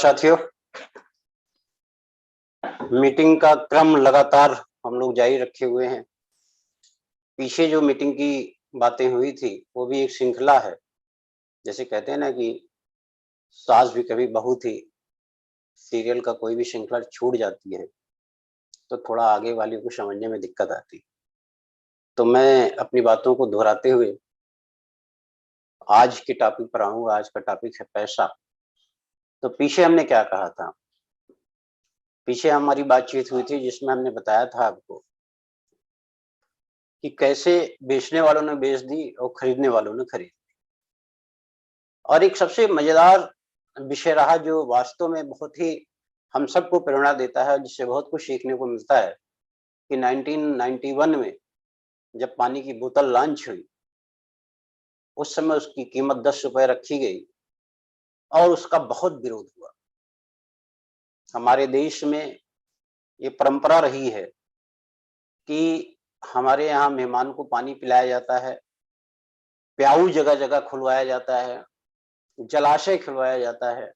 साथियों, मीटिंग का क्रम लगातार हम लोग जारी रखे हुए हैं। पीछे जो मीटिंग की बातें हुई थी वो भी एक श्रृंखला है। जैसे कहते हैं ना कि सास भी कभी बहू थी, सीरियल का कोई भी श्रृंखला छूट जाती है तो थोड़ा आगे वाले को समझने में दिक्कत आती। तो मैं अपनी बातों को दोहराते हुए आज के टॉपिक पर आऊंगा। आज का टॉपिक है पैसा। तो पीछे हमने क्या कहा था? पीछे हमारी बातचीत हुई थी जिसमें हमने बताया था आपको कि कैसे बेचने वालों ने बेच दी और खरीदने वालों ने खरीद दी। और एक सबसे मजेदार विषय रहा जो वास्तव में बहुत ही हम सबको प्रेरणा देता है, जिससे बहुत कुछ सीखने को मिलता है कि 1991 में जब पानी की बोतल लॉन्च हुई, उस समय उसकी कीमत 10 रुपए रखी गई और उसका बहुत विरोध हुआ। हमारे देश में ये परंपरा रही है कि हमारे यहाँ मेहमान को पानी पिलाया जाता है, प्याऊ जगह जगह खुलवाया जाता है, जलाशय खुलवाया जाता है।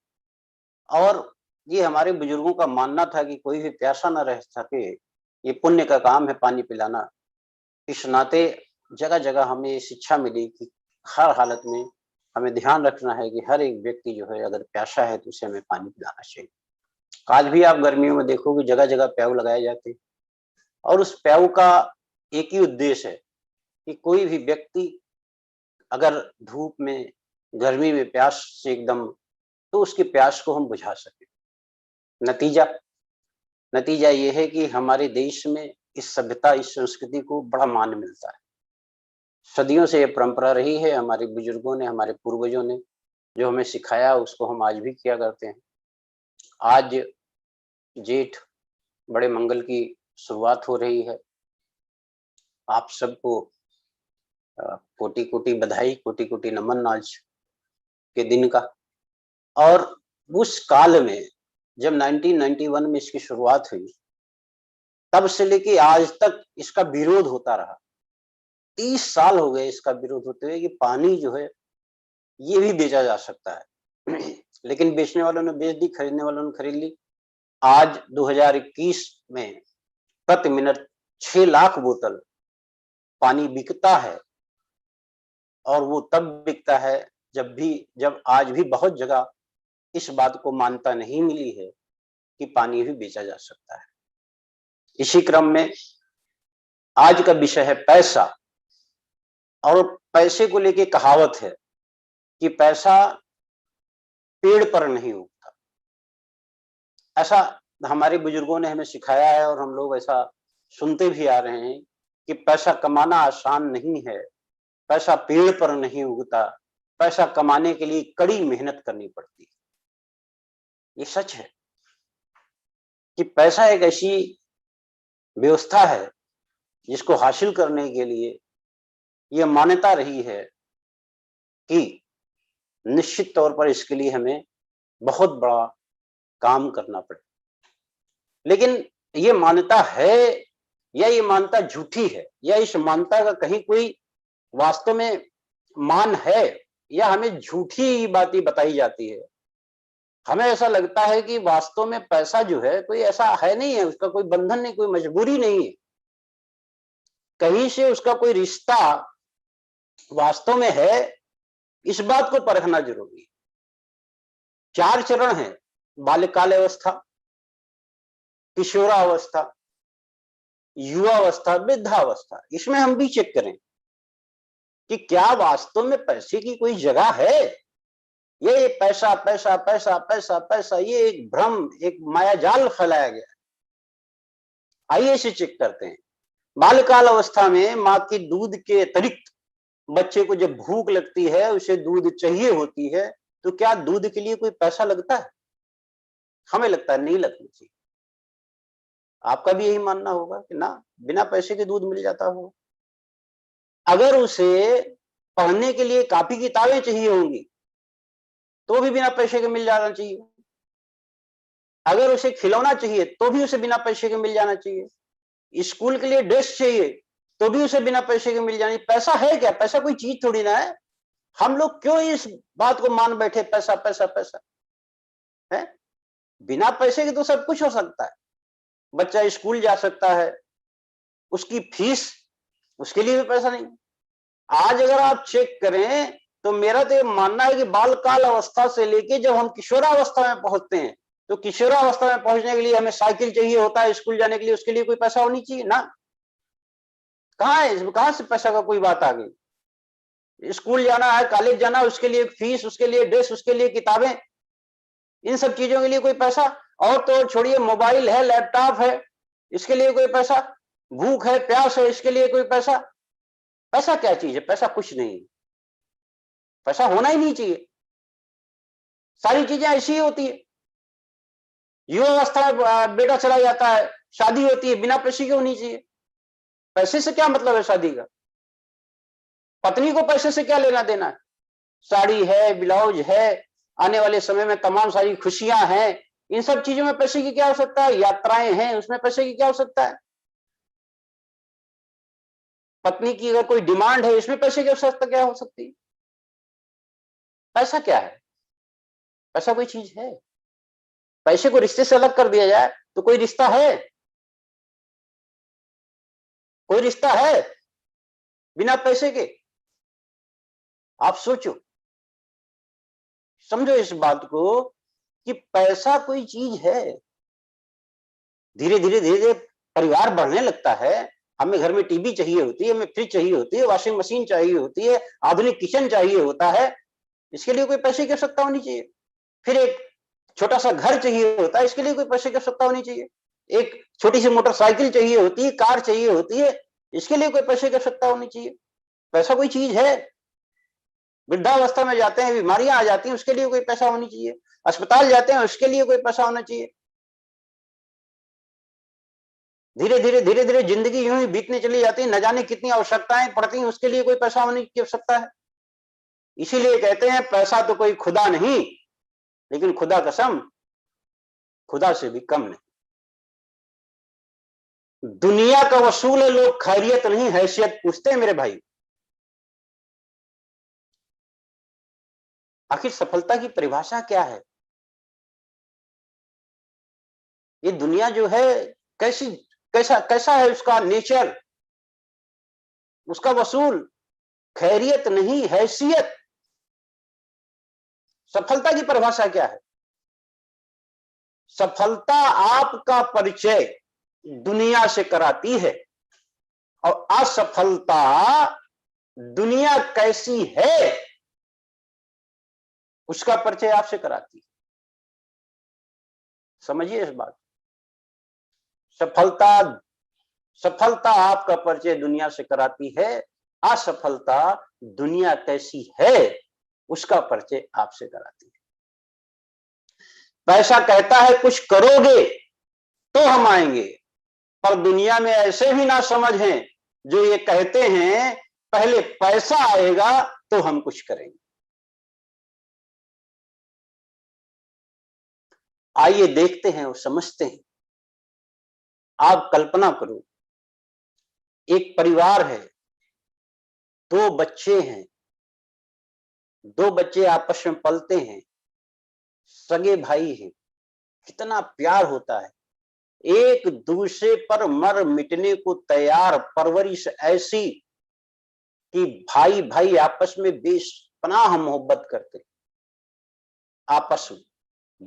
और ये हमारे बुजुर्गों का मानना था कि कोई भी प्यासा न रह सके, ये पुण्य का काम है पानी पिलाना। इस नाते जगह जगह हमें ये शिक्षा मिली कि हर हालत में हमें ध्यान रखना है कि हर एक व्यक्ति जो है अगर प्यासा है तो उसे हमें पानी पिलाना चाहिए। आज भी आप गर्मियों में देखोगे जगह जगह प्याऊ लगाए जाते हैं और उस प्याऊ का एक ही उद्देश्य है कि कोई भी व्यक्ति अगर धूप में, गर्मी में प्यास से एकदम, तो उसकी प्यास को हम बुझा सकें। नतीजा नतीजा ये है कि हमारे देश में इस सभ्यता, इस संस्कृति को बड़ा मान मिलता है। सदियों से ये परंपरा रही है, हमारे बुजुर्गों ने, हमारे पूर्वजों ने जो हमें सिखाया उसको हम आज भी किया करते हैं। आज जेठ बड़े मंगल की शुरुआत हो रही है। आप सबको कोटि कोटि बधाई, कोटि कोटि नमन आज के दिन का। और उस काल में जब 1991 में इसकी शुरुआत हुई, तब से लेके आज तक इसका विरोध होता रहा। 30 साल हो गए इसका विरोध होते हुए कि पानी जो है ये भी बेचा जा सकता है। लेकिन बेचने वालों ने बेच दी, खरीदने वालों ने खरीद ली। आज 2021 में प्रति मिनट 6 लाख बोतल पानी बिकता है और वो तब बिकता है जब आज भी बहुत जगह इस बात को मान्यता नहीं मिली है कि पानी भी बेचा जा सकता है। इसी क्रम में आज का विषय है पैसा। और पैसे को लेके कहावत है कि पैसा पेड़ पर नहीं उगता। ऐसा हमारे बुजुर्गों ने हमें सिखाया है और हम लोग ऐसा सुनते भी आ रहे हैं कि पैसा कमाना आसान नहीं है, पैसा पेड़ पर नहीं उगता, पैसा कमाने के लिए कड़ी मेहनत करनी पड़ती है। ये सच है कि पैसा एक ऐसी व्यवस्था है जिसको हासिल करने के लिए यह मान्यता रही है कि निश्चित तौर पर इसके लिए हमें बहुत बड़ा काम करना पड़े। लेकिन ये मान्यता है या ये मान्यता झूठी है, या इस मान्यता का कहीं कोई वास्तव में मान है, या हमें झूठी बातें बताई जाती है। हमें ऐसा लगता है कि वास्तव में पैसा जो है कोई ऐसा है नहीं है, उसका कोई बंधन नहीं, कोई मजबूरी नहीं है, कहीं से उसका कोई रिश्ता वास्तव में है। इस बात को परखना जरूरी है। 4 चरण हैं: बाल्यकाल अवस्था, किशोरावस्था, युवावस्था, वृद्धावस्था। इसमें हम भी चेक करें कि क्या वास्तव में पैसे की कोई जगह है। ये पैसा पैसा पैसा पैसा पैसा, ये एक भ्रम, एक मायाजाल फैलाया गया। आइए इसे चेक करते हैं। बाल्यकाल अवस्था में माँ की दूध के अतिरिक्त बच्चे को जब भूख लगती है, उसे दूध चाहिए होती है, तो क्या दूध के लिए कोई पैसा लगता है? हमें लगता है नहीं लगना चाहिए। आपका भी यही मानना होगा कि ना, बिना पैसे के दूध मिल जाता होगा। अगर उसे पढ़ने के लिए कॉपी किताबें चाहिए होंगी तो भी बिना पैसे के मिल जाना चाहिए। अगर उसे खिलौना चाहिए तो भी उसे बिना पैसे के मिल जाना चाहिए। स्कूल के लिए ड्रेस चाहिए तो भी उसे बिना पैसे के मिल जानी। पैसा है क्या? पैसा कोई चीज थोड़ी ना है। हम लोग क्यों इस बात को मान बैठे पैसा पैसा पैसा है? बिना पैसे के तो सब कुछ हो सकता है। बच्चा स्कूल जा सकता है, उसकी फीस, उसके लिए भी पैसा नहीं। आज अगर आप चेक करें तो मेरा तो ये मानना है कि बाल काल अवस्था से लेके जब हम किशोरावस्था में पहुंचते हैं, तो किशोरावस्था में पहुंचने के लिए हमें साइकिल चाहिए होता है स्कूल जाने के लिए, उसके लिए कोई पैसा होनी चाहिए ना। कहाँ है, इसमें कहाँ से पैसा का कोई बात आ गई? स्कूल जाना है, कॉलेज जाना है, उसके लिए फीस, उसके लिए ड्रेस, उसके लिए किताबें, इन सब चीजों के लिए कोई पैसा। और तो छोड़िए, मोबाइल है, लैपटॉप है, इसके लिए कोई पैसा। भूख है, प्यास है, इसके लिए कोई पैसा। पैसा क्या चीज है? पैसा कुछ नहीं, पैसा होना ही नहीं चाहिए। सारी चीजें ऐसी ही होती है। युवावस्था में बेटा चला जाता है, शादी होती है, बिना पैसे की होनी चाहिए। पैसे से क्या मतलब है शादी का? पत्नी को पैसे से क्या लेना देना है? साड़ी है, ब्लाउज है, आने वाले समय में तमाम सारी खुशियां हैं, इन सब चीजों में पैसे की क्या आवश्यकता है? यात्राएं हैं, उसमें पैसे की क्या आवश्यकता है? पत्नी की अगर कोई डिमांड है, इसमें पैसे की आवश्यकता क्या हो सकती है? पैसा क्या है? पैसा कोई चीज है? पैसे को रिश्ते से अलग कर दिया जाए तो कोई रिश्ता है? कोई रिश्ता है बिना पैसे के? आप सोचो, समझो इस बात को कि पैसा कोई चीज है। धीरे धीरे धीरे धीरे परिवार बढ़ने लगता है, हमें घर में टीवी चाहिए होती है, हमें फ्रिज चाहिए होती है, वॉशिंग मशीन चाहिए होती है, आधुनिक किचन चाहिए होता है, इसके लिए कोई पैसे की आवश्यकता होनी चाहिए। फिर एक छोटा सा घर चाहिए होता है, इसके लिए कोई पैसे की आवश्यकता होनी चाहिए। एक छोटी सी मोटरसाइकिल चाहिए होती है, कार चाहिए होती है, इसके लिए कोई पैसे की आवश्यकता होनी चाहिए। पैसा कोई चीज है? वृद्धावस्था में जाते हैं, बीमारियां आ जाती हैं, उसके लिए कोई पैसा होनी चाहिए। अस्पताल जाते हैं, उसके लिए कोई पैसा होना चाहिए। धीरे धीरे धीरे धीरे जिंदगी यूं ही बीतने चली जाती है, न जाने कितनी आवश्यकताएं पड़ती हैं, उसके लिए कोई पैसा होने की आवश्यकता है। इसीलिए कहते हैं पैसा तो कोई खुदा नहीं, लेकिन खुदा कसम खुदा से भी कम नहीं। दुनिया का वसूल है, लोग खैरियत नहीं हैसियत पूछते हैं मेरे भाई। आखिर सफलता की परिभाषा क्या है? ये दुनिया जो है कैसी, कैसा कैसा है उसका नेचर, उसका वसूल? खैरियत नहीं हैसियत। सफलता की परिभाषा क्या है? सफलता आपका परिचय दुनिया से कराती है, और असफलता दुनिया कैसी है उसका परिचय आपसे कराती है। समझिए इस बात। सफलता सफलता आपका परिचय दुनिया से कराती है, असफलता दुनिया कैसी है उसका परिचय आपसे कराती है। पैसा कहता है कुछ करोगे तो हम आएंगे, पर दुनिया में ऐसे भी ना समझें जो ये कहते हैं पहले पैसा आएगा तो हम कुछ करेंगे। आइए देखते हैं और समझते हैं। आप कल्पना करो, एक परिवार है, दो बच्चे हैं, दो बच्चे आपस में पलते हैं, सगे भाई हैं, कितना प्यार होता है, एक दूसरे पर मर मिटने को तैयार, परवरिश ऐसी कि भाई भाई आपस में बेपनाह मोहब्बत करते आपस में।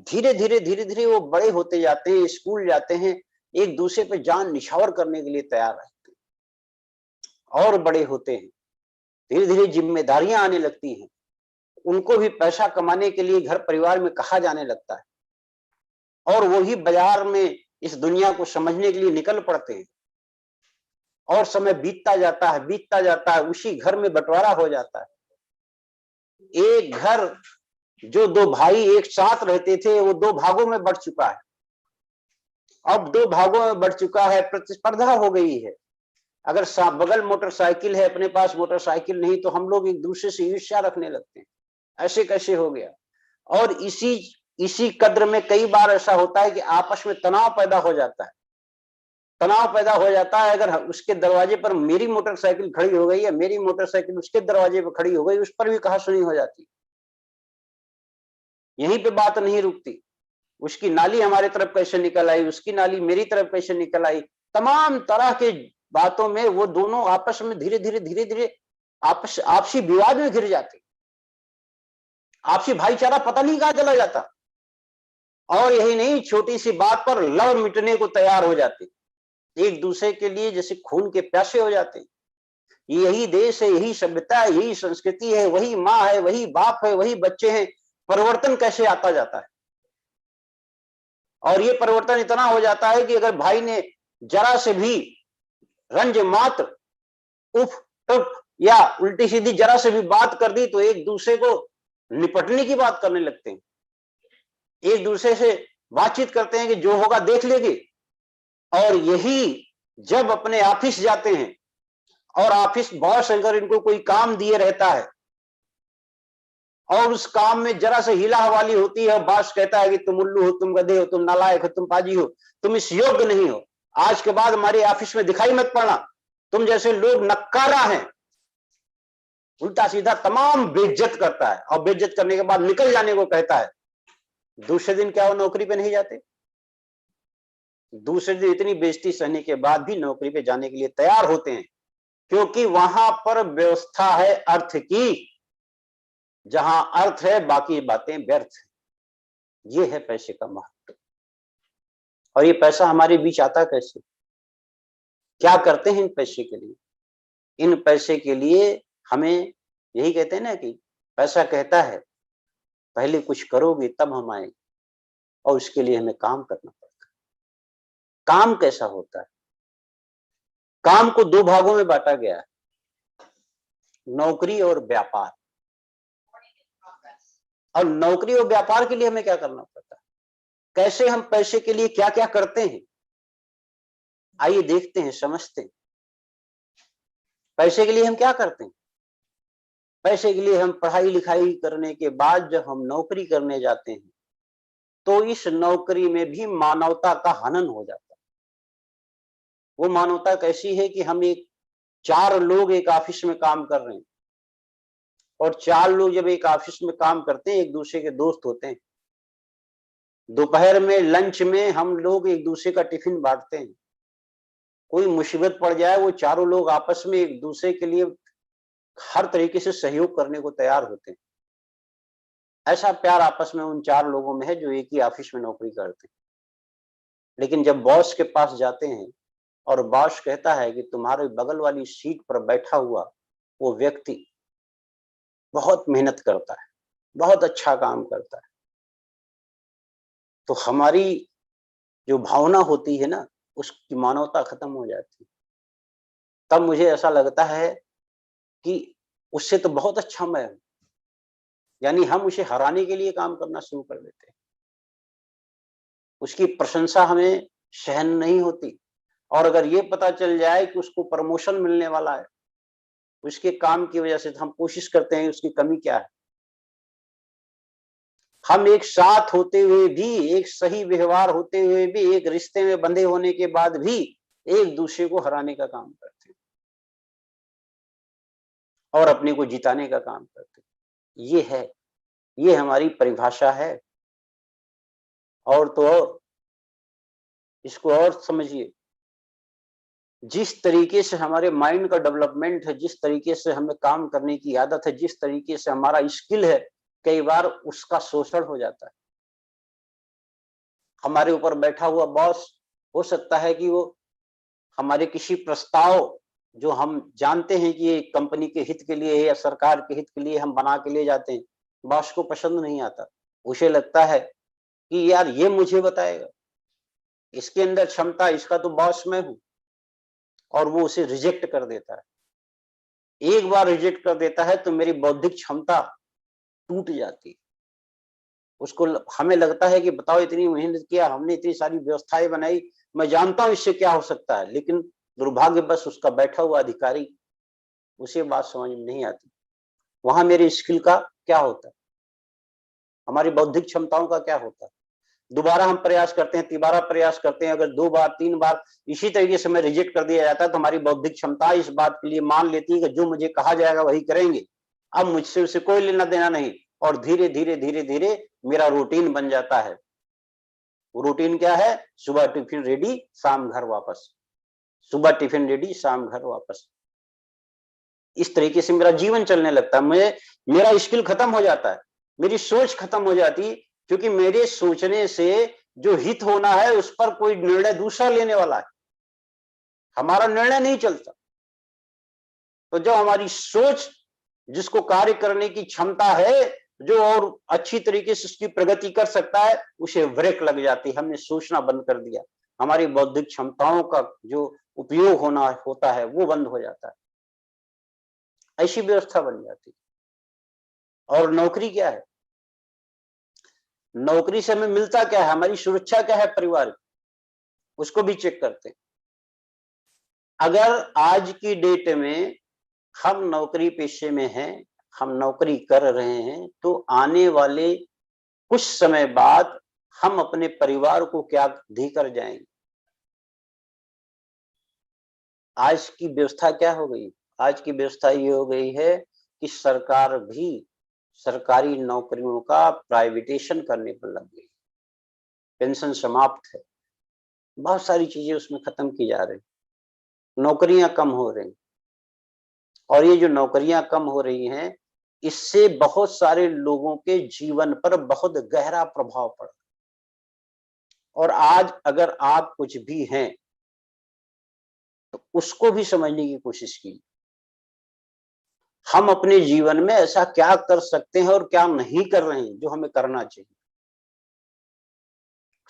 धीरे धीरे धीरे धीरे वो बड़े होते जाते हैं, स्कूल जाते हैं, एक दूसरे पर जान निछावर करने के लिए तैयार रहते हैं, और बड़े होते हैं, धीरे धीरे जिम्मेदारियां आने लगती हैं, उनको भी पैसा कमाने के लिए घर परिवार में कहा जाने लगता है, और वो ही बाजार में इस दुनिया को समझने के लिए निकल पड़ते हैं। और समय बीतता जाता है, बीतता जाता है, उसी घर में बंटवारा हो जाता है। एक घर जो दो भाई एक साथ रहते थे वो दो भागों में बढ़ चुका है, अब दो भागों में बढ़ चुका है, प्रतिस्पर्धा हो गई है। अगर बगल मोटरसाइकिल है, अपने पास मोटरसाइकिल नहीं, तो हम लोग एक दूसरे से ईर्ष्या रखने लगते हैं, ऐसे कैसे हो गया। और इसी कद्र में कई बार ऐसा होता है कि आपस में तनाव पैदा हो जाता है, तनाव पैदा हो जाता है। अगर उसके दरवाजे पर मेरी मोटरसाइकिल खड़ी हो गई या मेरी मोटरसाइकिल उसके दरवाजे पर खड़ी हो गई, उस पर भी कहासुनी हो जाती। यहीं पे बात नहीं रुकती, उसकी नाली हमारे तरफ कैसे निकल आई, उसकी नाली मेरी तरफ कैसे निकल आई, तमाम तरह के बातों में वो दोनों आपस में धीरे धीरे आपसी विवाद में घिर जाते, आपसी भाईचारा पता नहीं कहां चला जाता। और यही नहीं, छोटी सी बात पर लड़ मिटने को तैयार हो जाते, एक दूसरे के लिए जैसे खून के प्यासे हो जाते। यही देश है, यही सभ्यता है, यही संस्कृति है, वही माँ है, वही बाप है, वही बच्चे हैं। परिवर्तन कैसे आता जाता है, और ये परिवर्तन इतना हो जाता है कि अगर भाई ने जरा से भी रंज मात्र उफ टुफ या उल्टी सीधी जरा से भी बात कर दी तो एक दूसरे को निपटने की बात करने लगते हैं, एक दूसरे से बातचीत करते हैं कि जो होगा देख लेंगे। और यही जब अपने ऑफिस जाते हैं और ऑफिस बॉस अगर इनको कोई काम दिए रहता है और उस काम में जरा से हिला हवाली होती है, बॉस कहता है कि तुम उल्लू हो, तुम गधे हो, तुम नालायक हो, तुम पाजी हो, तुम इस योग्य नहीं हो, आज के बाद हमारे ऑफिस में दिखाई मत पड़ना, तुम जैसे लोग नक्कारा हैं, उल्टा सीधा तमाम बेइज्जत करता है और बेइज्जत करने के बाद निकल जाने को कहता है। दूसरे दिन क्या वो नौकरी पे नहीं जाते? दूसरे दिन इतनी बेइज्जती सहने के बाद भी नौकरी पे जाने के लिए तैयार होते हैं, क्योंकि वहां पर व्यवस्था है अर्थ की, जहां अर्थ है बाकी बातें व्यर्थ है। ये है पैसे का महत्व। और ये पैसा हमारे बीच आता कैसे, क्या करते हैं इन पैसे के लिए? इन पैसे के लिए हमें, यही कहते हैं ना कि पैसा कहता है पहले कुछ करोगे तब हम आएंगे, और उसके लिए हमें काम करना पड़ता है। काम कैसा होता है? काम को दो भागों में बांटा गया है, नौकरी और व्यापार। और नौकरी और व्यापार के लिए हमें क्या करना पड़ता है, कैसे हम पैसे के लिए क्या क्या करते हैं, आइए देखते हैं, समझते हैं। पैसे के लिए हम क्या करते हैं? पैसे के लिए हम पढ़ाई लिखाई करने के बाद जब हम नौकरी करने जाते हैं तो इस नौकरी में भी मानवता का हनन हो जाता है। वो मानवता कैसी है कि हम एक 4 लोग एक ऑफिस में काम कर रहे हैं, और 4 लोग जब एक ऑफिस में काम करते हैं, एक दूसरे के दोस्त होते हैं। दोपहर में लंच में हम लोग एक दूसरे का टिफिन बांटते हैं। कोई मुसीबत पड़ जाए, वो चारों लोग आपस में एक दूसरे के लिए हर तरीके से सहयोग करने को तैयार होते हैं। ऐसा प्यार आपस में उन 4 लोगों में है जो एक ही ऑफिस में नौकरी करते हैं। लेकिन जब बॉस के पास जाते हैं और बॉस कहता है कि तुम्हारे बगल वाली सीट पर बैठा हुआ वो व्यक्ति बहुत मेहनत करता है, बहुत अच्छा काम करता है, तो हमारी जो भावना होती है ना, उसकी मानवता खत्म हो जाती है। तब मुझे ऐसा लगता है कि उससे तो बहुत अच्छा मैं हूं, यानी हम उसे हराने के लिए काम करना शुरू कर देते हैं। उसकी प्रशंसा हमें सहन नहीं होती, और अगर ये पता चल जाए कि उसको प्रमोशन मिलने वाला है उसके काम की वजह से, तो हम कोशिश करते हैं उसकी कमी क्या है। हम एक साथ होते हुए भी, एक सही व्यवहार होते हुए भी, एक रिश्ते में बंधे होने के बाद भी एक दूसरे को हराने का काम करते हैं और अपने को जिताने का काम करते हैं। ये है, ये हमारी परिभाषा है। और तो और, इसको और समझिए, जिस तरीके से हमारे माइंड का डेवलपमेंट है, जिस तरीके से हमें काम करने की आदत है, जिस तरीके से हमारा स्किल है, कई बार उसका शोषण हो जाता है। हमारे ऊपर बैठा हुआ बॉस हो सकता है कि वो हमारे किसी प्रस्ताव, जो हम जानते हैं कि ये कंपनी के हित के लिए है या सरकार के हित के लिए हम बना के ले जाते हैं, बॉस को पसंद नहीं आता। उसे लगता है कि यार ये मुझे बताएगा, इसके अंदर क्षमता, इसका तो बॉस मैं हूं, और वो उसे रिजेक्ट कर देता है। एक बार रिजेक्ट कर देता है तो मेरी बौद्धिक क्षमता टूट जाती है। उसको हमें लगता है कि बताओ, इतनी मेहनत किया हमने, इतनी सारी व्यवस्थाएं बनाई, मैं जानता हूं इससे क्या हो सकता है, लेकिन दुर्भाग्यवश उसका बैठा हुआ अधिकारी, उसे बात समझ में नहीं आती। वहां मेरे स्किल का क्या होता है, हमारी बौद्धिक क्षमताओं का क्या होता है? दोबारा हम प्रयास करते हैं, तिबारा प्रयास करते हैं, अगर 2 बार 3 बार इसी तरीके से हमें रिजेक्ट कर दिया जाता है तो हमारी बौद्धिक क्षमता इस बात के लिए मान लेती है कि जो मुझे कहा जाएगा वही करेंगे, अब मुझसे उसे कोई लेना देना नहीं, और धीरे धीरे धीरे धीरे मेरा रूटीन बन जाता है। रूटीन क्या है? सुबह टिफिन रेडी, शाम घर वापस, सुबह टिफिन रेडी, शाम घर वापस। इस तरीके से मेरा जीवन चलने लगता है। मेरा स्किल खत्म हो जाता है, मेरी सोच खत्म हो जाती, क्योंकि मेरे सोचने से जो हित होना है उस पर कोई निर्णय दूसरा लेने वाला है, हमारा निर्णय नहीं चलता। तो जब हमारी सोच, जिसको कार्य करने की क्षमता है, जो और अच्छी तरीके से उसकी प्रगति कर सकता है, उसे ब्रेक लग जाती है। हमने सोचना बंद कर दिया, हमारी बौद्धिक क्षमताओं का जो उपयोग होना होता है वो बंद हो जाता है। ऐसी व्यवस्था बन जाती है। और नौकरी क्या है? नौकरी से हमें मिलता क्या है? हमारी सुरक्षा क्या है परिवार की, उसको भी चेक करते हैं। अगर आज की डेट में हम नौकरी पेशे में हैं, हम नौकरी कर रहे हैं, तो आने वाले कुछ समय बाद हम अपने परिवार को क्या देकर जाएंगे? आज की व्यवस्था क्या हो गई? आज की व्यवस्था ये हो गई है कि सरकार भी सरकारी नौकरियों का प्राइवेटेशन करने पर लग गई। पेंशन समाप्त है, बहुत सारी चीजें उसमें खत्म की जा रही, नौकरियां कम हो रही। और ये जो नौकरियां कम हो रही हैं, इससे बहुत सारे लोगों के जीवन पर बहुत गहरा प्रभाव पड़ा। और आज अगर आप कुछ भी हैं तो उसको भी समझने की कोशिश की, हम अपने जीवन में ऐसा क्या कर सकते हैं और क्या नहीं कर रहे हैं जो हमें करना चाहिए।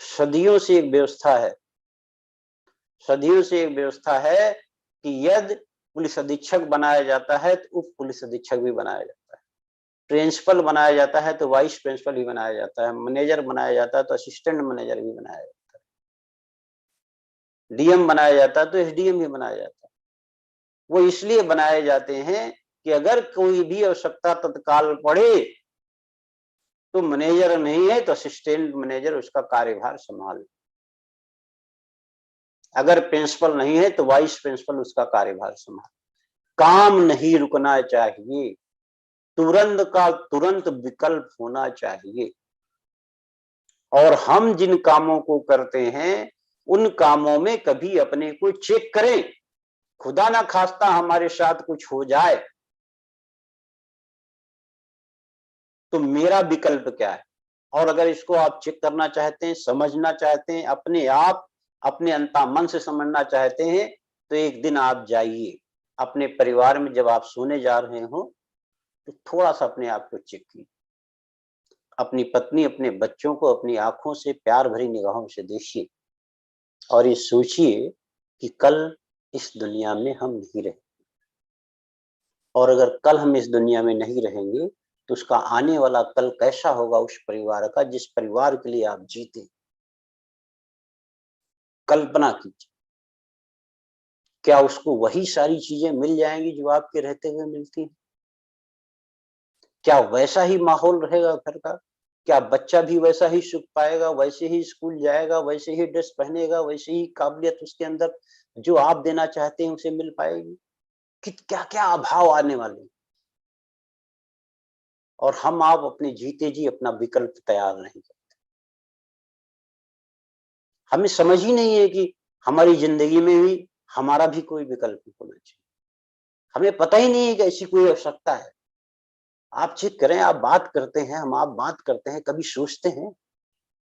सदियों से एक व्यवस्था है, सदियों से एक व्यवस्था है कि यदि पुलिस अधीक्षक बनाया जाता है तो उप पुलिस अधीक्षक भी बनाया जाता है, प्रिंसिपल बनाया जाता है तो वाइस प्रिंसिपल भी बनाया जाता है, मैनेजर बनाया जाता है तो असिस्टेंट मैनेजर भी बनाया जाता है, डीएम बनाया जाता है तो एसडीएम भी बनाया जाता है। वो इसलिए बनाए जाते हैं कि अगर कोई भी आवश्यकता तत्काल पड़े तो मैनेजर नहीं है तो असिस्टेंट मैनेजर उसका कार्यभार संभाले, अगर प्रिंसिपल नहीं है तो वाइस प्रिंसिपल उसका कार्यभार संभाले। काम नहीं रुकना चाहिए, तुरंत का तुरंत विकल्प होना चाहिए। और हम जिन कामों को करते हैं उन कामों में कभी अपने को चेक करें, खुदा ना खास्ता हमारे साथ कुछ हो जाए तो मेरा विकल्प क्या है। और अगर इसको आप चेक करना चाहते हैं, समझना चाहते हैं, अपने आप अपने अंता मन से समझना चाहते हैं, तो एक दिन आप जाइए अपने परिवार में, जब आप सोने जा रहे हो तो थोड़ा सा अपने आप को चेक कीजिए, अपनी पत्नी अपने बच्चों को अपनी आंखों से प्यार भरी निगाहों से देखिए और ये सोचिए कि कल इस दुनिया में हम नहीं रहेंगे। और अगर कल हम इस दुनिया में नहीं रहेंगे तो उसका आने वाला कल कैसा होगा उस परिवार का जिस परिवार के लिए आप जीते। कल्पना कीजिए, क्या उसको वही सारी चीजें मिल जाएंगी जो आपके रहते हुए मिलती हैं? क्या वैसा ही माहौल रहेगा घर का? क्या बच्चा भी वैसा ही सुख पाएगा, वैसे ही स्कूल जाएगा, वैसे ही ड्रेस पहनेगा, वैसे ही काबिलियत उसके अंदर जो आप देना चाहते हैं उसे मिल पाएगी? कि क्या क्या अभाव आने वाले हैं। और हम आप अपने जीते जी अपना विकल्प तैयार नहीं करते। हमें समझ ही नहीं है कि हमारी जिंदगी में भी हमारा भी कोई विकल्प होना चाहिए। हमें पता ही नहीं है कि ऐसी कोई आवश्यकता है। आप चेक करें, आप बात करते हैं, हम आप बात करते हैं, कभी सोचते हैं?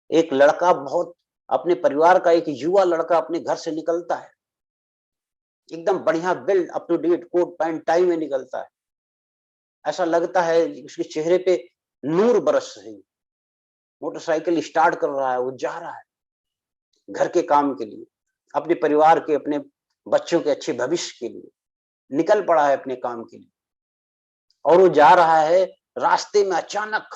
एक लड़का बहुत अपने परिवार का एक युवा लड़का अपने घर से निकलता है, एकदम बढ़िया build up to date coat pant tie में निकलता है, ऐसा लगता है उसके चेहरे पे नूर बरस रही, मोटरसाइकिल स्टार्ट कर रहा है, वो जा रहा है घर के काम के लिए, अपने परिवार के, अपने बच्चों के अच्छे भविष्य के लिए निकल पड़ा है अपने काम के लिए। और वो जा रहा है, रास्ते में अचानक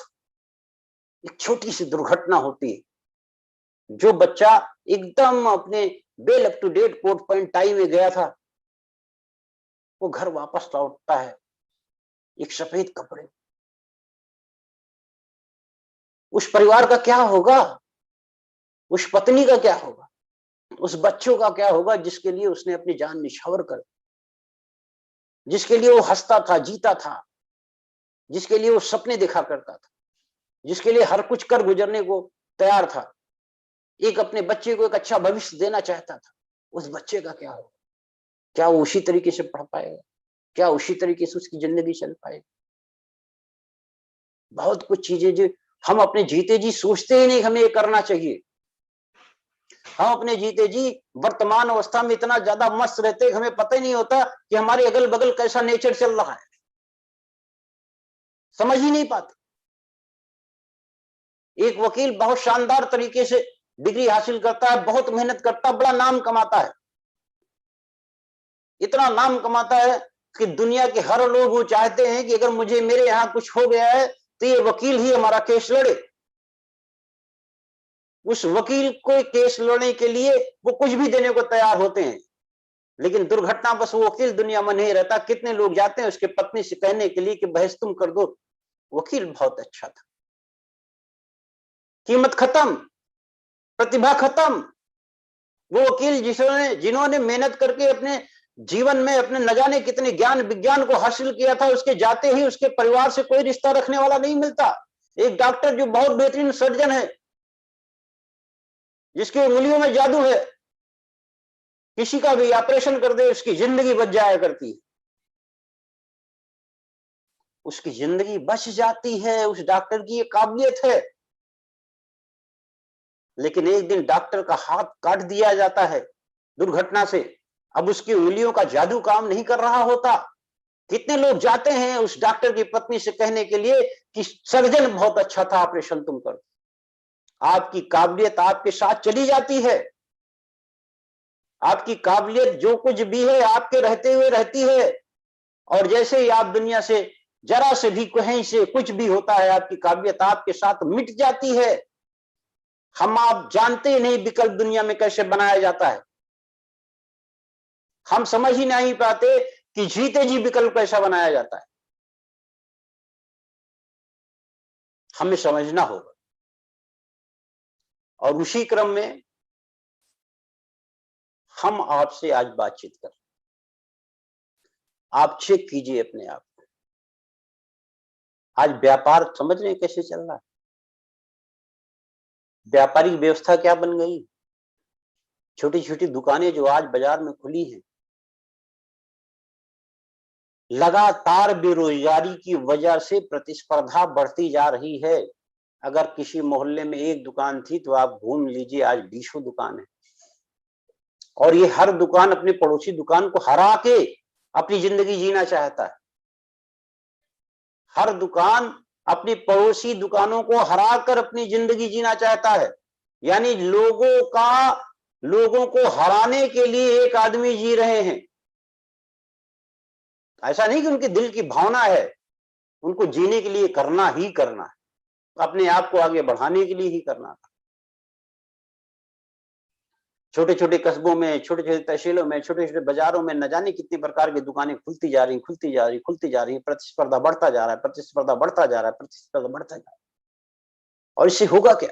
एक छोटी सी दुर्घटना होती है। जो बच्चा एकदम अपने well up to date coat pant tie में गया था, वो घर वापस लौटता है एक सफेद कपड़े। उस परिवार का क्या होगा? उस पत्नी का क्या होगा? उस बच्चों का क्या होगा जिसके लिए उसने अपनी जान निछावर कर, जिसके लिए वो हंसता था, जीता था, जिसके लिए वो सपने देखा करता था, जिसके लिए हर कुछ कर गुजरने को तैयार था। एक अपने बच्चे को एक अच्छा भविष्य देना चाहता था, उस बच्चे का क्या होगा? क्या वो उसी तरीके से पढ़ पाएगा? क्या उसी तरीके से उसकी जिंदगी चल पाएगी? बहुत कुछ चीजें जो हम अपने जीते जी सोचते ही नहीं हमें ये करना चाहिए। हम अपने जीते जी वर्तमान अवस्था में इतना ज्यादा मस्त रहते हमें पता ही नहीं होता कि हमारे अगल बगल कैसा नेचर चल रहा है, समझ ही नहीं पाते। एक वकील बहुत शानदार तरीके से डिग्री हासिल करता है, बहुत मेहनत करता है, बड़ा नाम कमाता है, इतना नाम कमाता है कि दुनिया के हर लोग वो चाहते हैं कि अगर मुझे मेरे यहां कुछ हो गया है तो ये वकील ही हमारा केस लड़े। उस वकील को केस लड़ने के लिए वो कुछ भी देने को तैयार होते हैं, लेकिन दुर्घटना बस वो वकील दुनिया में नहीं रहता। कितने लोग जाते हैं उसके पत्नी से कहने के लिए कि बहस तुम कर दो, वकील बहुत अच्छा था, कीमत खत्म, प्रतिभा खत्म। वो वकील जिन्होंने मेहनत करके अपने जीवन में अपने न जाने कितने ज्ञान विज्ञान को हासिल किया था, उसके जाते ही उसके परिवार से कोई रिश्ता रखने वाला नहीं मिलता। एक डॉक्टर जो बहुत बेहतरीन सर्जन है, जिसकी उंगलियों में जादू है, किसी का भी ऑपरेशन कर दे उसकी जिंदगी बच जाया करती है, उसकी जिंदगी बच जाती है, उस डॉक्टर की ये काबिलियत है। लेकिन एक दिन डॉक्टर का हाथ काट दिया जाता है दुर्घटना से, अब उसकी उंगलियों का जादू काम नहीं कर रहा होता। कितने लोग जाते हैं उस डॉक्टर की पत्नी से कहने के लिए कि सर्जन बहुत अच्छा था, ऑपरेशन तुम करो। आपकी काबिलियत आपके साथ चली जाती है, आपकी काबिलियत जो कुछ भी है आपके रहते हुए रहती है, और जैसे ही आप दुनिया से जरा से भी कहीं से कुछ भी होता है, आपकी काबिलियत आपके साथ मिट जाती है। हम आप जानते ही नहीं विकल्प दुनिया में कैसे बनाया जाता है, हम समझ ही नहीं पाते कि जीते जी विकल्प कैसा बनाया जाता है, हमें समझना होगा। और उसी क्रम में हम आपसे आज बातचीत कर, आप चेक कीजिए अपने आप को। आज व्यापार समझ रहे हैं कैसे चल रहा है? व्यापारिक व्यवस्था क्या बन गई? छोटी छोटी दुकानें जो आज बाजार में खुली हैं, लगातार बेरोजगारी की वजह से प्रतिस्पर्धा बढ़ती जा रही है। अगर किसी मोहल्ले में एक दुकान थी तो आप घूम लीजिए, आज 20 दुकान है, और ये हर दुकान अपने पड़ोसी दुकान को हरा के अपनी जिंदगी जीना चाहता है। हर दुकान अपनी पड़ोसी दुकानों को हराकर अपनी जिंदगी जीना चाहता है। यानी लोगों को हराने के लिए एक आदमी जी रहे हैं। ऐसा नहीं कि उनके दिल की भावना है, उनको जीने के लिए करना ही करना है, अपने आप को आगे बढ़ाने के लिए ही करना था। छोटे छोटे कस्बों में, छोटे छोटे तहसीलों में, छोटे छोटे बाजारों में न जाने कितनी प्रकार की दुकानें खुलती जा रही, प्रतिस्पर्धा बढ़ता जा रहा है, प्रतिस्पर्धा बढ़ता जा रहा है, प्रतिस्पर्धा बढ़ता जा रहा है। और इससे होगा क्या?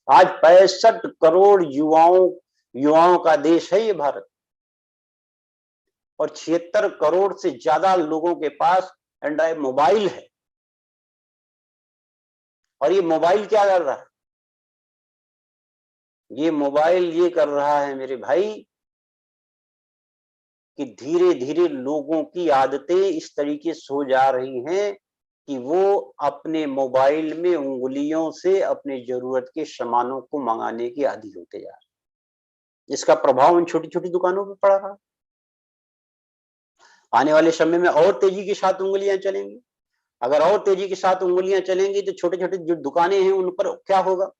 आज 65 करोड़ युवाओं का देश है ये भारत, और 76 करोड़ से ज्यादा लोगों के पास एंड्रॉइड मोबाइल है। और ये मोबाइल क्या कर रहा है? ये मोबाइल ये कर रहा है मेरे भाई कि धीरे धीरे लोगों की आदतें इस तरीके से हो जा रही हैं कि वो अपने मोबाइल में उंगलियों से अपनी जरूरत के सामानों को मंगाने के आदी होते जा रहे हैं। इसका प्रभाव उन छोटी छोटी दुकानों पर पड़ रहा है। आने वाले समय में और तेजी के साथ उंगलियां चलेंगी। अगर और तेजी के साथ उंगलियां चलेंगी तो छोटे छोटे जो दुकानें हैं उन पर क्या होगा?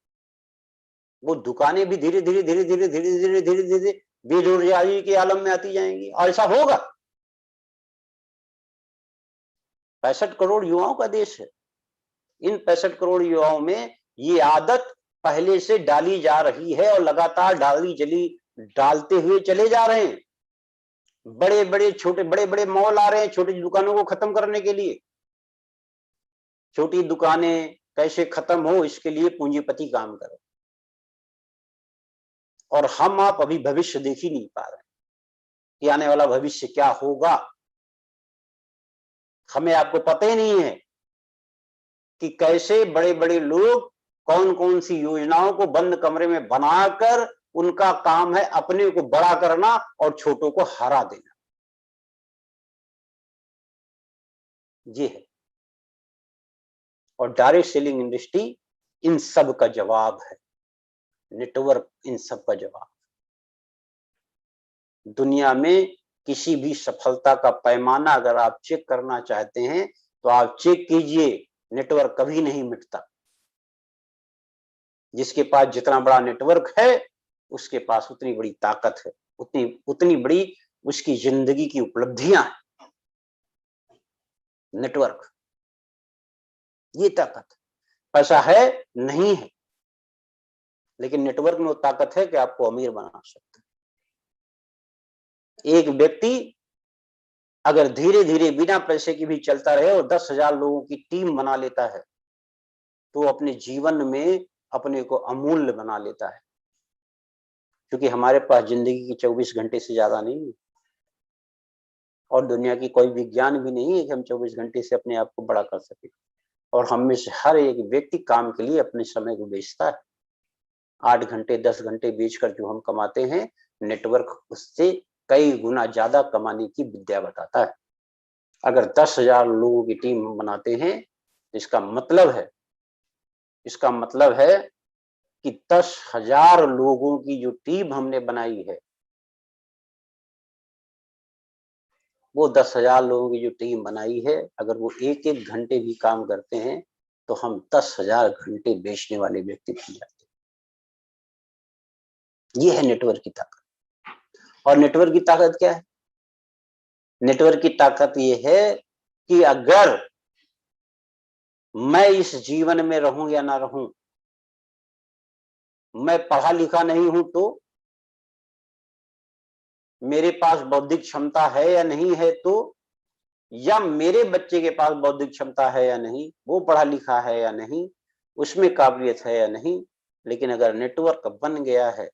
वो दुकानें भी धीरे धीरे धीरे धीरे धीरे धीरे धीरे धीरे बेरोजगारी के आलम में आती जाएंगी, और ऐसा होगा। 65 करोड़ युवाओं का देश है। इन 65 करोड़ युवाओं में ये आदत पहले से डाली जा रही है और लगातार डालते हुए चले जा रहे हैं। बड़े बड़े मॉल आ रहे हैं छोटी दुकानों को खत्म करने के लिए। छोटी दुकानें कैसे खत्म हो इसके लिए पूंजीपति काम कर रहे हैं, और हम आप अभी भविष्य देख ही नहीं पा रहे कि आने वाला भविष्य क्या होगा। हमें आपको पता ही नहीं है कि कैसे बड़े बड़े लोग कौन कौन सी योजनाओं को बंद कमरे में बनाकर उनका काम है अपने को बड़ा करना और छोटों को हरा देना। ये है। और डायरेक्ट सेलिंग इंडस्ट्री इन सब का जवाब है, नेटवर्क इन सब का जवाब। दुनिया में किसी भी सफलता का पैमाना अगर आप चेक करना चाहते हैं तो आप चेक कीजिए, नेटवर्क कभी नहीं मिटता। जिसके पास जितना बड़ा नेटवर्क है उसके पास उतनी बड़ी ताकत है, उतनी उतनी बड़ी उसकी जिंदगी की उपलब्धियां हैं। नेटवर्क, ये ताकत। पैसा है नहीं है, लेकिन नेटवर्क में वो ताकत है कि आपको अमीर बना सकता है। एक व्यक्ति अगर धीरे धीरे बिना पैसे की भी चलता रहे और 10,000 लोगों की टीम बना लेता है तो अपने जीवन में अपने को अमूल्य बना लेता है। क्योंकि हमारे पास जिंदगी की 24 घंटे से ज्यादा नहीं है और दुनिया की कोई विज्ञान भी नहीं है कि हम 24 घंटे से अपने आप को बड़ा कर सके। और हम में से हर एक व्यक्ति काम के लिए अपने समय को बेचता है। 8 घंटे 10 घंटे बेचकर जो हम कमाते हैं, नेटवर्क उससे कई गुना ज्यादा कमाने की विद्या बताता है। अगर 10,000 लोगों की टीम हम बनाते हैं, इसका मतलब है कि 10,000 लोगों की जो टीम हमने बनाई है, वो 10,000 लोगों की जो टीम बनाई है, अगर वो एक एक घंटे भी काम करते हैं तो हम 10,000 घंटे बेचने वाले व्यक्ति बन जाते हैं। ये है नेटवर्क की ताकत। और नेटवर्क की ताकत क्या है? नेटवर्क की ताकत ये है कि अगर मैं इस जीवन में रहूं या ना रहूं, मैं पढ़ा लिखा नहीं हूं तो, मेरे पास बौद्धिक क्षमता है या नहीं है तो, या मेरे बच्चे के पास बौद्धिक क्षमता है या नहीं, वो पढ़ा लिखा है या नहीं, उसमें काबिलियत है या नहीं, लेकिन अगर नेटवर्क बन गया है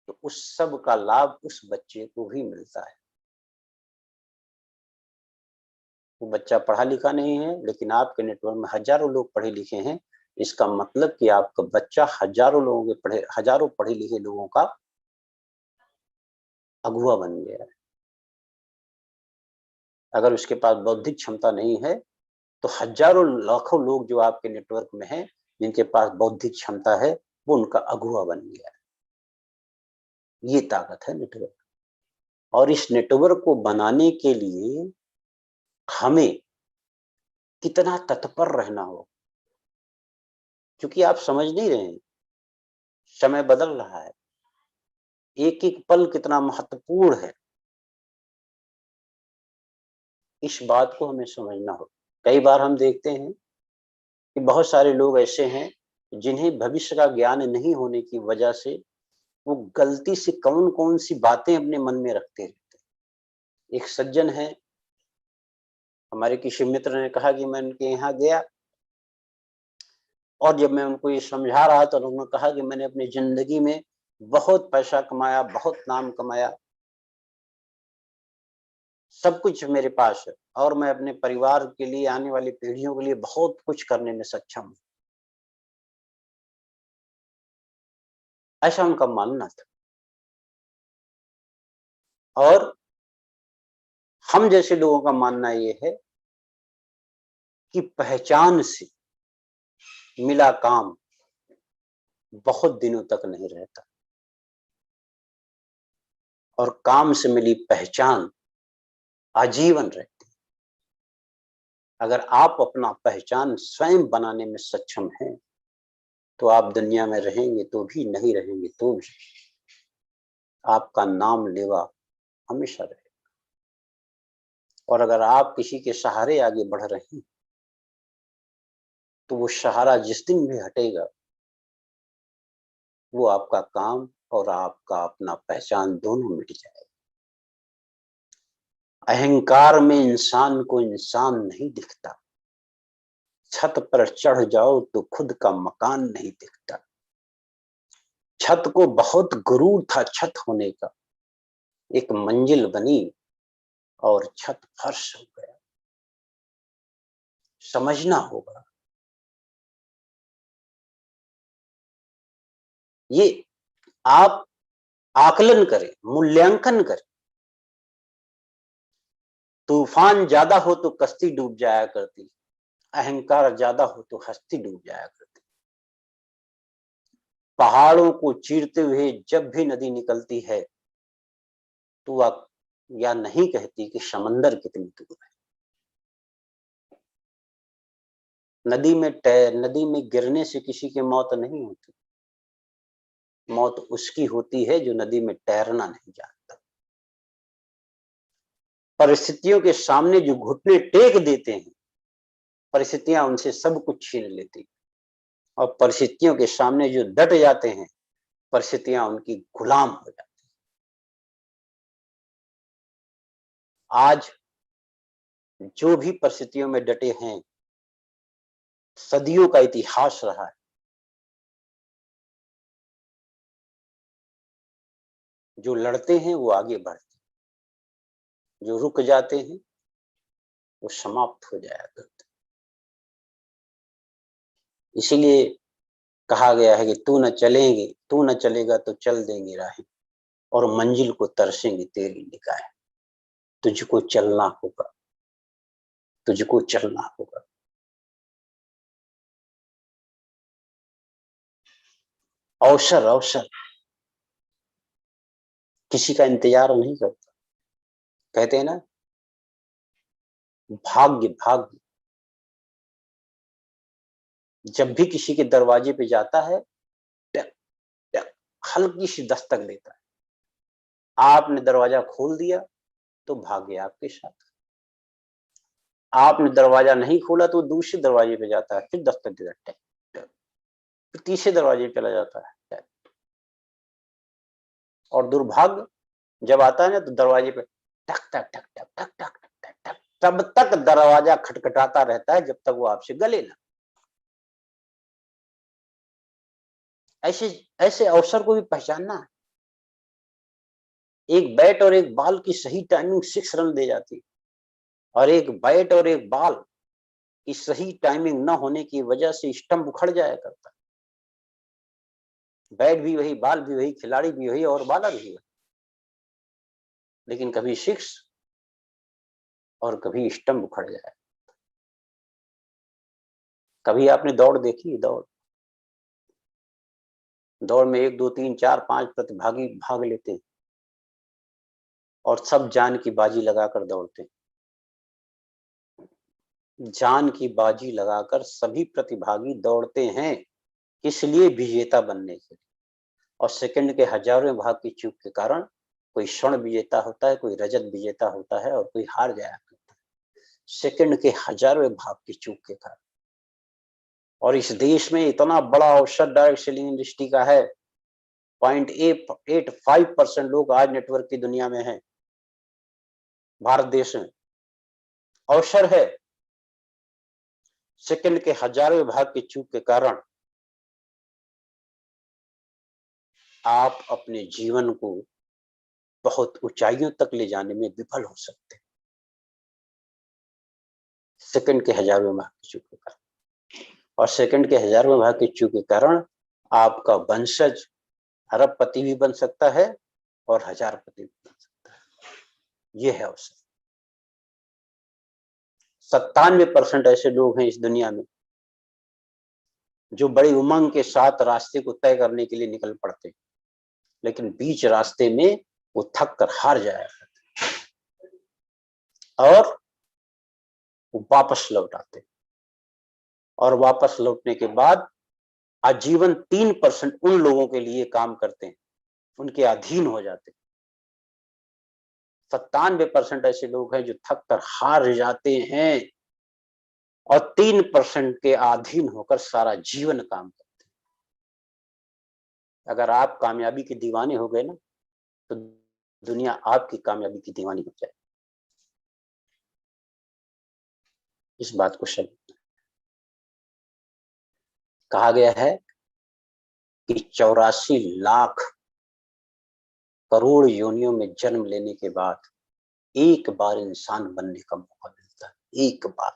तो उस सब का लाभ उस बच्चे को भी मिलता है। वो बच्चा पढ़ा लिखा नहीं है लेकिन आपके नेटवर्क में हजारों लोग पढ़े लिखे हैं, इसका मतलब कि आपका बच्चा हजारों पढ़े लिखे लोगों का अगुवा बन गया है। अगर उसके पास बौद्धिक क्षमता नहीं है तो हजारों लाखों लोग जो आपके नेटवर्क में हैं, जिनके पास बौद्धिक क्षमता है, वो उनका अगुवा बन गया है। ये ताकत है नेटवर्क। और इस नेटवर्क को बनाने के लिए हमें कितना तत्पर रहना हो, क्योंकि आप समझ नहीं रहे हैं, समय बदल रहा है, एक एक पल कितना महत्वपूर्ण है, इस बात को हमें समझना हो। कई बार हम देखते हैं कि बहुत सारे लोग ऐसे हैं जिन्हें भविष्य का ज्ञान नहीं होने की वजह से वो गलती से कौन कौन सी बातें अपने मन में रखते रहते हैं। एक सज्जन है, हमारे किसी मित्र ने कहा कि मैं उनके यहाँ गया और जब मैं उनको ये समझा रहा तो उन्होंने कहा कि मैंने अपनी जिंदगी में बहुत पैसा कमाया, बहुत नाम कमाया, सब कुछ मेरे पास है और मैं अपने परिवार के लिए, आने वाली पीढ़ियों के लिए बहुत कुछ करने में सक्षम हूँ। ऐसा उनका मानना था। और हम जैसे लोगों का मानना ये है कि पहचान से मिला काम बहुत दिनों तक नहीं रहता और काम से मिली पहचान आजीवन रहती है। अगर आप अपना पहचान स्वयं बनाने में सक्षम हैं तो आप दुनिया में रहेंगे तो भी, नहीं रहेंगे तो भी आपका नाम लेवा हमेशा रहेगा। और अगर आप किसी के सहारे आगे बढ़ रहे हैं तो वो सहारा जिस दिन भी हटेगा, वो आपका काम और आपका अपना पहचान दोनों मिट जाएगा। अहंकार में इंसान को इंसान नहीं दिखता, छत पर चढ़ जाओ तो खुद का मकान नहीं दिखता। छत को बहुत गुरूर था छत होने का, एक मंजिल बनी और छत फर्श हो गया। समझना होगा ये आप आकलन करें, मूल्यांकन करें। तूफान ज्यादा हो तो कश्ती डूब जाया करती, अहंकार ज्यादा हो तो हस्ती डूब जाया करती। पहाड़ों को चीरते हुए जब भी नदी निकलती है तो वह या नहीं कहती कि समंदर कितनी दूर है। नदी में गिरने से किसी की मौत नहीं होती, मौत उसकी होती है जो नदी में तैरना नहीं जानता। परिस्थितियों के सामने जो घुटने टेक देते हैं, परिस्थितियां उनसे सब कुछ छीन लेती, और परिस्थितियों के सामने जो डट जाते हैं, परिस्थितियां उनकी गुलाम हो जाती। आज जो भी परिस्थितियों में डटे हैं, सदियों का इतिहास रहा है। जो लड़ते हैं वो आगे बढ़ते हैं, जो रुक जाते हैं वो समाप्त हो जाया करते। इसीलिए कहा गया है कि तू न चलेगा तो चल देंगे राहें, और मंजिल को तरसेंगी तेरी निगाहें। तुझको चलना होगा, तुझको चलना होगा। अवसर अवसर किसी का इंतजार नहीं करता। कहते हैं ना, भाग्य भाग्य जब भी किसी के दरवाजे पे जाता है, टक, टक, हल्की सी दस्तक देता है। आपने दरवाजा खोल दिया तो भाग्य आपके साथ। आपने दरवाजा नहीं खोला तो दूसरे दरवाजे पे जाता है, फिर दस्तक देता है, फिर तीसरे दरवाजे पे चला जाता है। और दुर्भाग्य जब आता है ना, तो दरवाजे पे टक टक टक टक टक टक टक टक, तब तक दरवाजा खटखटाता रहता है जब तक वो आपसे गले ना। ऐसे ऐसे अवसर को भी पहचानना है। एक बैट और एक बॉल की सही टाइमिंग 6 रन दे जाती है, और एक बैट और एक बॉल की सही टाइमिंग न होने की वजह से स्टंप उखड़ जाया करता है। बैट भी वही, बॉल भी वही, खिलाड़ी भी वही, और बॉलर भी वही, लेकिन कभी 6 और कभी स्टंप उखड़ जाए। कभी आपने दौड़ देखी? दौड़ में 1 2 3 4 5 प्रतिभागी भाग लेते हैं, और सब जान की बाजी लगाकर दौड़ते हैं। जान की बाजी लगाकर सभी प्रतिभागी दौड़ते हैं, किस लिए? विजेता बनने के लिए। और सेकंड के हजारों भाग की चूक के कारण कोई स्वर्ण विजेता होता है, कोई रजत विजेता होता है, और कोई हार जाया करता है, सेकंड के हजारों भाग की चूक के कारण। और इस देश में इतना बड़ा अवसर डायरेक्ट सेलिंग इंडस्ट्री का है। 0.85% लोग आज नेटवर्क की दुनिया में हैं, भारत देश में अवसर है। सेकंड के हजारों भाग की चूक के कारण आप अपने जीवन को बहुत ऊंचाइयों तक ले जाने में विफल हो सकते हैं, सेकंड के हजारों भाग की चूक के कारण। और सेकंड के हजारों भाग की चूक के कारण आपका वंशज अरबपति भी बन सकता है और हजारपति भी बन सकता है। ये है अवसर। 97% ऐसे लोग हैं इस दुनिया में जो बड़ी उमंग के साथ रास्ते को तय करने के लिए निकल पड़ते हैं, लेकिन बीच रास्ते में वो थक कर हार जाया और वो वापस लौट आते, और वापस लौटने के बाद आजीवन 3% उन लोगों के लिए काम करते हैं, उनके अधीन हो जाते हैं। 97% ऐसे लोग हैं जो थक कर हार जाते हैं और 3% के अधीन होकर सारा जीवन काम करते हैं। अगर आप कामयाबी के दीवाने हो गए ना, तो दुनिया आपकी कामयाबी की दीवानी हो जाए। इस बात को समझ। कहा गया है कि 84 लाख करोड़ योनियों में जन्म लेने के बाद एक बार इंसान बनने का मौका मिलता है। एक बार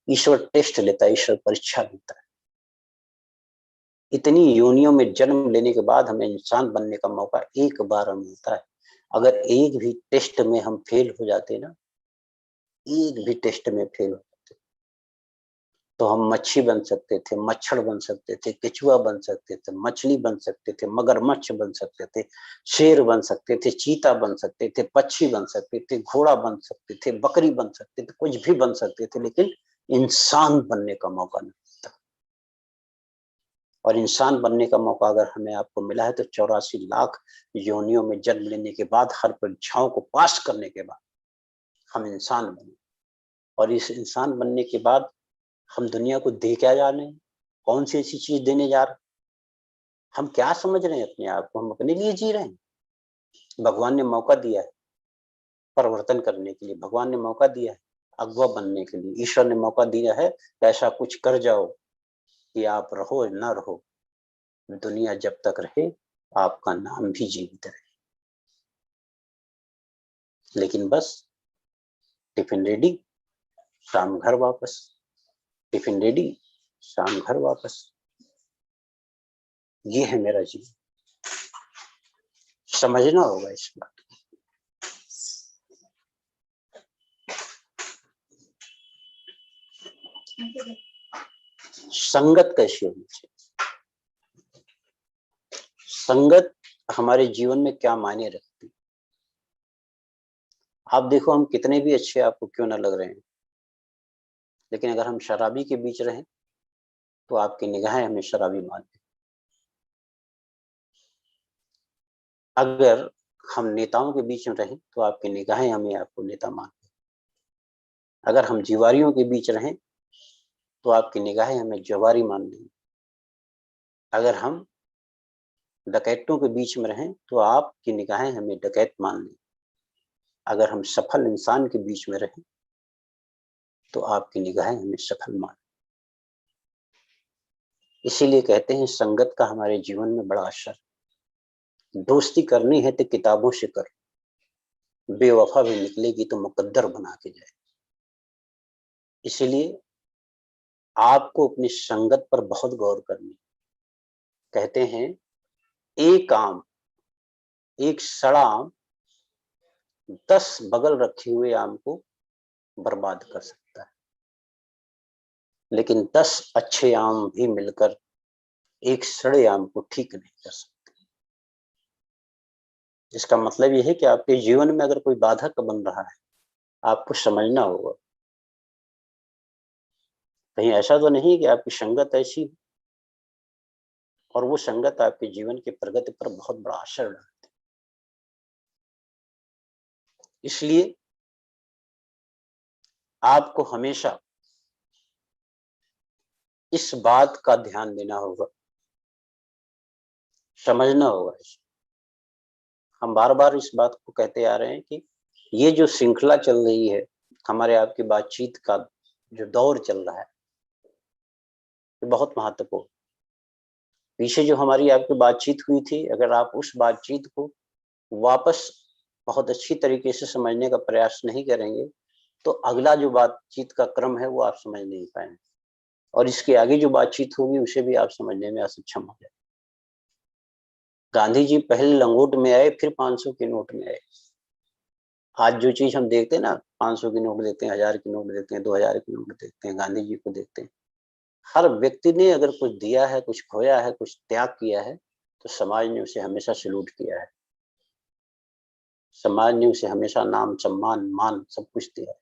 ईश्वर टेस्ट लेता है, ईश्वर परीक्षा लेता है। इतनी योनियों में जन्म लेने के बाद हमें इंसान बनने का मौका एक बार मिलता है। अगर एक भी टेस्ट में हम फेल हो जाते ना, एक भी टेस्ट में फेल हो, तो हम मच्छी बन सकते थे, मच्छर बन सकते थे, केचुआ बन सकते थे, मछली बन सकते थे, मगरमच्छ बन सकते थे, शेर बन सकते थे, चीता बन सकते थे, पक्षी बन सकते थे, घोड़ा बन सकते थे, बकरी बन सकते थे, कुछ भी बन सकते थे, लेकिन इंसान बनने का मौका नहीं मिलता। और इंसान बनने का मौका अगर हमें आपको मिला है तो 84 लाख योनियों में जन्म लेने के बाद, हर परीक्षाओं को पास करने के बाद हम इंसान बने। और इस इंसान बनने के बाद हम दुनिया को दे क्या जा रहे हैं, कौन सी ऐसी चीज देने जा रहे हैं, हम क्या समझ रहे हैं अपने आप को, हम अपने लिए जी रहे हैं। भगवान ने मौका दिया है परिवर्तन करने के लिए, भगवान ने मौका दिया है अगुआ बनने के लिए, ईश्वर ने मौका दिया है ऐसा कुछ कर जाओ कि आप रहो न रहो, दुनिया जब तक रहे आपका नाम भी जीवित रहे। लेकिन बस टिफिन रेडी, शाम घर वापस, टिफिन रेडी, शाम घर वापस, ये है मेरा जीवन। समझना होगा इस बात। संगत कैसी होनी चाहिए, संगत हमारे जीवन में क्या मायने रखती। आप देखो हम कितने भी अच्छे आपको क्यों ना लग रहे हैं, लेकिन अगर हम शराबी के बीच रहें तो आपकी निगाहें हमें शराबी मानती। अगर हम नेताओं के बीच में रहें तो आपकी निगाहें हमें आपको नेता मानती। अगर हम जुआरियों के बीच रहें तो आपकी निगाहें हमें जुआरी मान लेंगी। अगर हम डकैतों के बीच में रहें तो आपकी निगाहें हमें डकैत मान लेंगी। अगर हम सफल इंसान के बीच में रहें तो आपकी निगाहें हमें सफल मान। इसीलिए कहते हैं संगत का हमारे जीवन में बड़ा असर। दोस्ती करनी है तो किताबों से कर, बेवफा भी निकलेगी तो मुकद्दर बना के जाए। इसलिए आपको अपनी संगत पर बहुत गौर करनी। कहते हैं एक आम, एक सड़ा आम 10 बगल रखे हुए आम को बर्बाद कर सकता है, लेकिन 10 अच्छे आम भी मिलकर एक सड़े आम को ठीक नहीं कर सकते। इसका मतलब यह है कि आपके जीवन में अगर कोई बाधक बन रहा है, आपको समझना होगा। कहीं ऐसा तो नहीं कि आपकी संगत ऐसी और वो संगत आपके जीवन की प्रगति पर बहुत बड़ा असर डालती। इसलिए आपको हमेशा इस बात का ध्यान देना होगा, समझना होगा। हम बार बार इस बात को कहते आ रहे हैं कि ये जो श्रृंखला चल रही है, हमारे आपकी बातचीत का जो दौर चल रहा है, ये बहुत महत्वपूर्ण। पीछे जो हमारी आपकी बातचीत हुई थी, अगर आप उस बातचीत को वापस बहुत अच्छी तरीके से समझने का प्रयास नहीं करेंगे तो अगला जो बातचीत का क्रम है वो आप समझ नहीं पाएंगे, और इसके आगे जो बातचीत होगी उसे भी आप समझने में असक्षम हो जाए। गांधी जी पहले लंगोट में आए, फिर 500 के नोट में आए। आज जो चीज हम देखते हैं ना, 500 की नोट देखते हैं, 1000 की नोट देखते हैं, 2000 की नोट देखते हैं, गांधी जी को देखते हैं। हर व्यक्ति ने अगर कुछ दिया है, कुछ खोया है, कुछ त्याग किया है, तो समाज ने उसे हमेशा सैल्यूट किया है। समाज ने उसे हमेशा नाम, सम्मान, मान सब कुछ दिया है।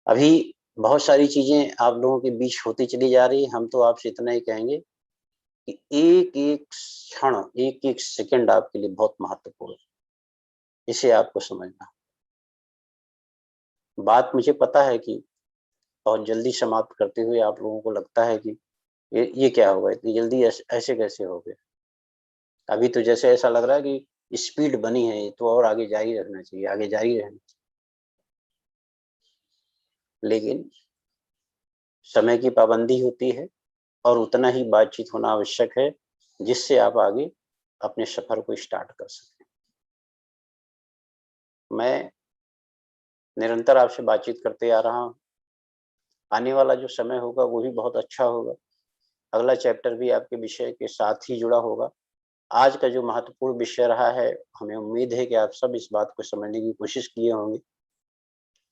अभी बहुत सारी चीजें आप लोगों के बीच होती चली जा रही है। हम तो आपसे इतना ही कहेंगे कि एक एक क्षण, एक एक सेकंड आपके लिए बहुत महत्वपूर्ण है। इसे आपको समझना। बात मुझे पता है कि बहुत जल्दी समाप्त करते हुए आप लोगों को लगता है कि ये क्या होगा, इतनी जल्दी ऐसे कैसे हो गया। अभी तो जैसे ऐसा लग रहा है कि स्पीड बनी है तो और आगे जारी रखना चाहिए, आगे जारी रहना चाहिए। लेकिन समय की पाबंदी होती है और उतना ही बातचीत होना आवश्यक है जिससे आप आगे अपने सफर को स्टार्ट कर सकें। मैं निरंतर आपसे बातचीत करते आ रहा हूँ। आने वाला जो समय होगा वो भी बहुत अच्छा होगा। अगला चैप्टर भी आपके विषय के साथ ही जुड़ा होगा। आज का जो महत्वपूर्ण विषय रहा है, हमें उम्मीद है कि आप सब इस बात को समझने की कोशिश किए होंगे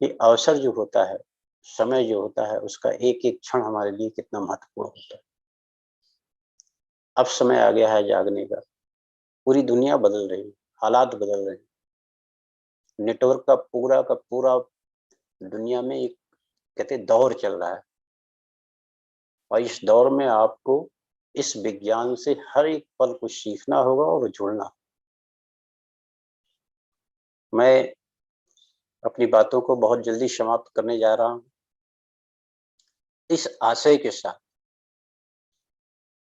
कि अवसर जो होता है, समय जो होता है, उसका एक-एक क्षण हमारे लिए कितना महत्वपूर्ण होता है। अब समय आ गया है जागने का। पूरी दुनिया बदल रही है, हालात बदल रहे हैं। नेटवर्क का पूरा दुनिया में एक कहते हैं दौर चल रहा है और इस दौर में आपको इस विज्ञान से हर एक पल कुछ सीखना होगा और जुड़ना। मैं अपनी बातों को बहुत जल्दी समाप्त करने जा रहा हूँ इस आशय के साथ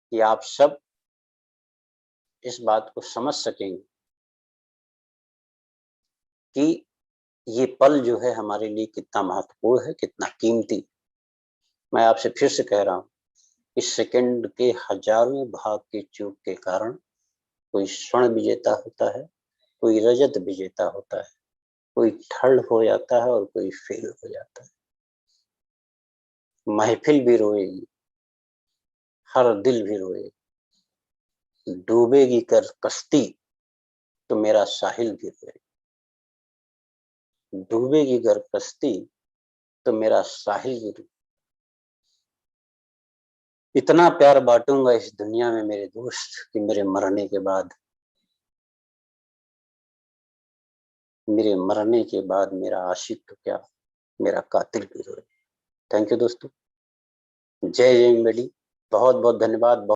कि आप सब इस बात को समझ सकेंगे कि ये पल जो है हमारे लिए कितना महत्वपूर्ण है, कितना कीमती। मैं आपसे फिर से कह रहा हूँ, इस सेकंड के हजारों भाग के चूक के कारण कोई स्वर्ण विजेता होता है, कोई रजत विजेता होता है, कोई थर्ड हो जाता है और कोई फेल हो जाता है। महफिल भी रोएगी, हर दिल भी रोएगा। डूबेगी कर कश्ती तो मेरा साहिल भी रोएगा। डूबेगी गर कश्ती तो मेरा साहिल भी रोएगा। इतना प्यार बांटूंगा इस दुनिया में मेरे दोस्त कि मेरे मरने के बाद मेरा आशिक तो क्या, मेरा कातिल भी रोए। थैंक यू दोस्तों। जय जय मेरी, बहुत बहुत धन्यवाद।